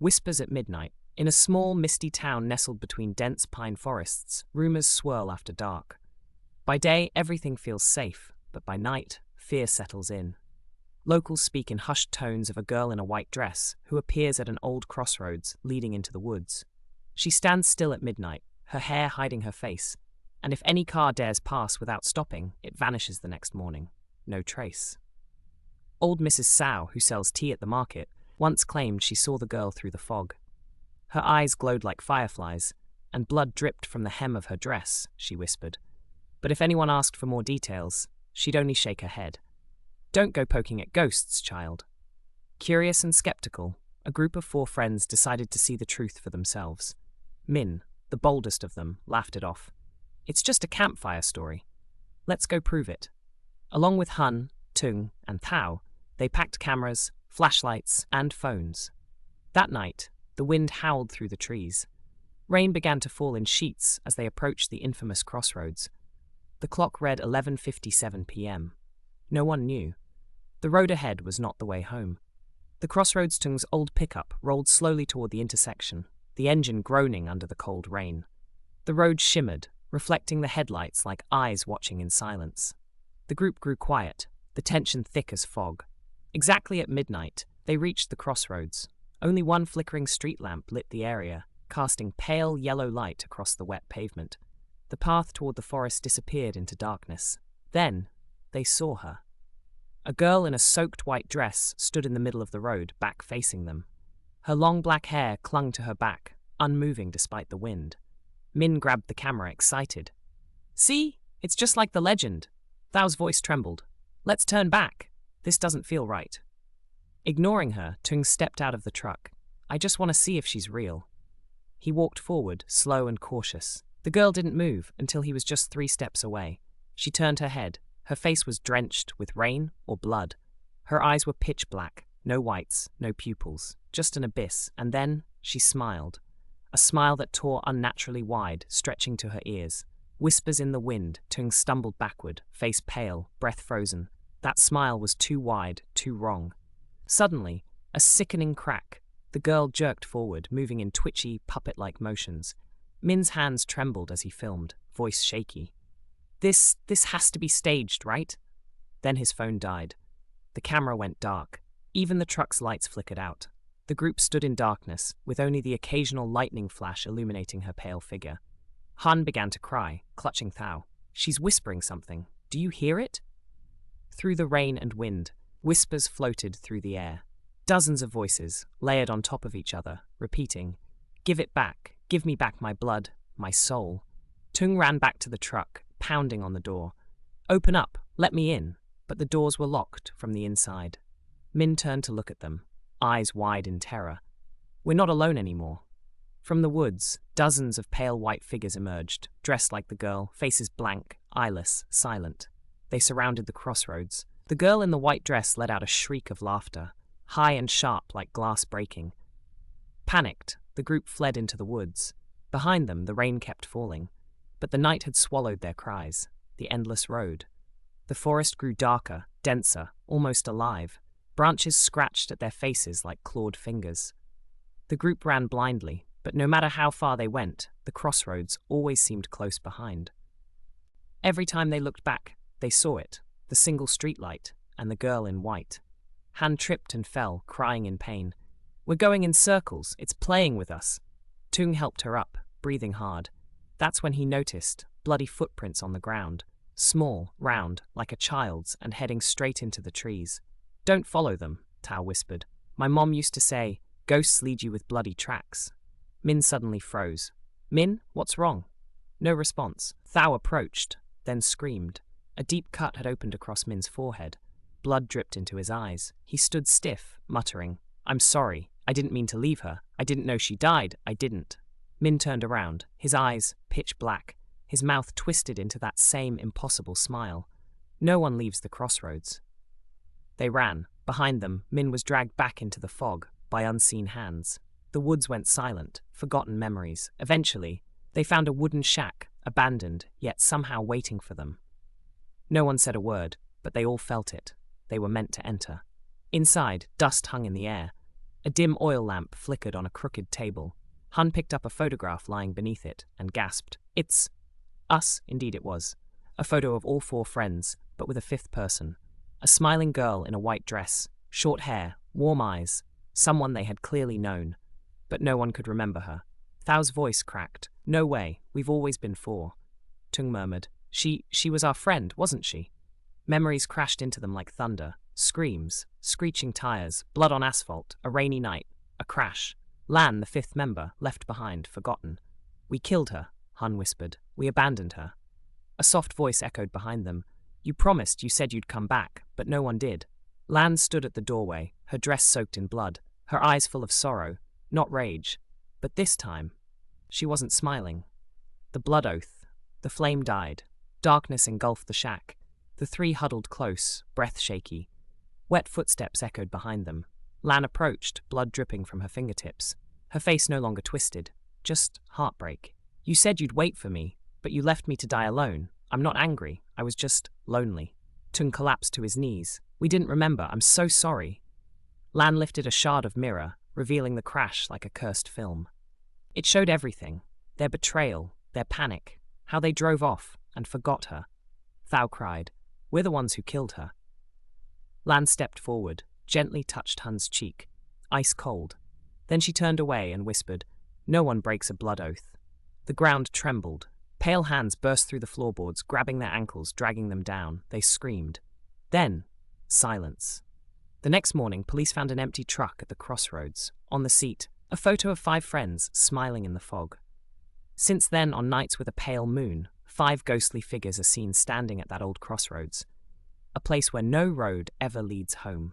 Whispers at midnight. In a small, misty town nestled between dense pine forests, rumors swirl after dark. By day, everything feels safe, but by night, fear settles in. Locals speak in hushed tones of a girl in a white dress who appears at an old crossroads leading into the woods. She stands still at midnight, her hair hiding her face, and if any car dares pass without stopping, it vanishes the next morning. No trace. Old Mrs. Sow, who sells tea at the market, once claimed she saw the girl through the fog. Her eyes glowed like fireflies, and blood dripped from the hem of her dress, she whispered. But if anyone asked for more details, she'd only shake her head. Don't go poking at ghosts, child. Curious and skeptical, a group of 4 friends decided to see the truth for themselves. Min, the boldest of them, laughed it off. It's just a campfire story. Let's go prove it. Along with Han, Tung, and Thao, they packed cameras, flashlights, and phones. That night, the wind howled through the trees. Rain began to fall in sheets as they approached the infamous crossroads. The clock read 11:57 p.m. No one knew. The road ahead was not the way home. The crossroads Tung's old pickup rolled slowly toward the intersection, the engine groaning under the cold rain. The road shimmered, reflecting the headlights like eyes watching in silence. The group grew quiet, the tension thick as fog. Exactly at midnight, they reached the crossroads. Only one flickering street lamp lit the area, casting pale yellow light across the wet pavement. The path toward the forest disappeared into darkness. Then, they saw her. A girl in a soaked white dress stood in the middle of the road, back facing them. Her long black hair clung to her back, unmoving despite the wind. Min grabbed the camera, excited. See? It's just like the legend. Thao's voice trembled. Let's turn back. This doesn't feel right. Ignoring her, Tung stepped out of the truck. I just want to see if she's real. He walked forward, slow and cautious. The girl didn't move until he was just 3 steps away. She turned her head. Her face was drenched with rain or blood. Her eyes were pitch black, no whites, no pupils, just an abyss, and then she smiled. A smile that tore unnaturally wide, stretching to her ears. Whispers in the wind, Tung stumbled backward, face pale, breath frozen. That smile was too wide, too wrong. Suddenly, a sickening crack. The girl jerked forward, moving in twitchy, puppet-like motions. Min's hands trembled as he filmed, voice shaky. This has to be staged, right? Then his phone died. The camera went dark. Even the truck's lights flickered out. The group stood in darkness, with only the occasional lightning flash illuminating her pale figure. Han began to cry, clutching Thao. She's whispering something. Do you hear it? Through the rain and wind, whispers floated through the air. Dozens of voices, layered on top of each other, repeating, Give it back, give me back my blood, my soul. Tung ran back to the truck, pounding on the door. Open up, let me in. But the doors were locked from the inside. Min turned to look at them, eyes wide in terror. We're not alone anymore. From the woods, dozens of pale white figures emerged, dressed like the girl, faces blank, eyeless, silent. They surrounded the crossroads. The girl in the white dress let out a shriek of laughter, high and sharp like glass breaking. Panicked, the group fled into the woods. Behind them, the rain kept falling. But the night had swallowed their cries, the endless road. The forest grew darker, denser, almost alive. Branches scratched at their faces like clawed fingers. The group ran blindly, but no matter how far they went, the crossroads always seemed close behind. Every time they looked back, they saw it, the single streetlight, and the girl in white. Han tripped and fell, crying in pain. We're going in circles, it's playing with us. Tung helped her up, breathing hard. That's when he noticed bloody footprints on the ground, small, round, like a child's, and heading straight into the trees. Don't follow them, Thao whispered. My mom used to say, ghosts lead you with bloody tracks. Min suddenly froze. Min, what's wrong? No response. Thao approached, then screamed. A deep cut had opened across Min's forehead. Blood dripped into his eyes. He stood stiff, muttering, I'm sorry. I didn't mean to leave her. I didn't know she died. I didn't. Min turned around, his eyes pitch black, his mouth twisted into that same impossible smile. No one leaves the crossroads. They ran. Behind them, Min was dragged back into the fog by unseen hands. The woods went silent, forgotten memories. Eventually, they found a wooden shack, abandoned, yet somehow waiting for them. No one said a word, but they all felt it. They were meant to enter. Inside, dust hung in the air. A dim oil lamp flickered on a crooked table. Hun picked up a photograph lying beneath it and gasped. It's us, indeed it was. A photo of all four friends, but with a fifth person. A smiling girl in a white dress, short hair, warm eyes, someone they had clearly known. But no one could remember her. Thau's voice cracked. No way, we've always been four. Tung murmured. She was our friend, wasn't she? Memories crashed into them like thunder. Screams, screeching tires, blood on asphalt, a rainy night, a crash. Lan, the fifth member, left behind, forgotten. We killed her, Hun whispered. We abandoned her. A soft voice echoed behind them. You promised, you said you'd come back, but no one did. Lan stood at the doorway, her dress soaked in blood, her eyes full of sorrow, not rage. But this time, she wasn't smiling. The blood oath. The flame died. Darkness engulfed the shack. The three huddled close, breath shaky. Wet footsteps echoed behind them. Lan approached, blood dripping from her fingertips. Her face no longer twisted, just heartbreak. You said you'd wait for me, but you left me to die alone. I'm not angry, I was just lonely. Tung collapsed to his knees. We didn't remember, I'm so sorry. Lan lifted a shard of mirror, revealing the crash like a cursed film. It showed everything. Their betrayal, their panic, how they drove off and forgot her. Thau cried. We're the ones who killed her. Lan stepped forward, gently touched Hun's cheek, ice cold. Then she turned away and whispered, No one breaks a blood oath. The ground trembled. Pale hands burst through the floorboards, grabbing their ankles, dragging them down. They screamed. Then, silence. The next morning, police found an empty truck at the Crossroads. On the seat, a photo of 5 friends smiling in the fog. Since then, on nights with a pale moon, 5 ghostly figures are seen standing at that old crossroads, a place where no road ever leads home.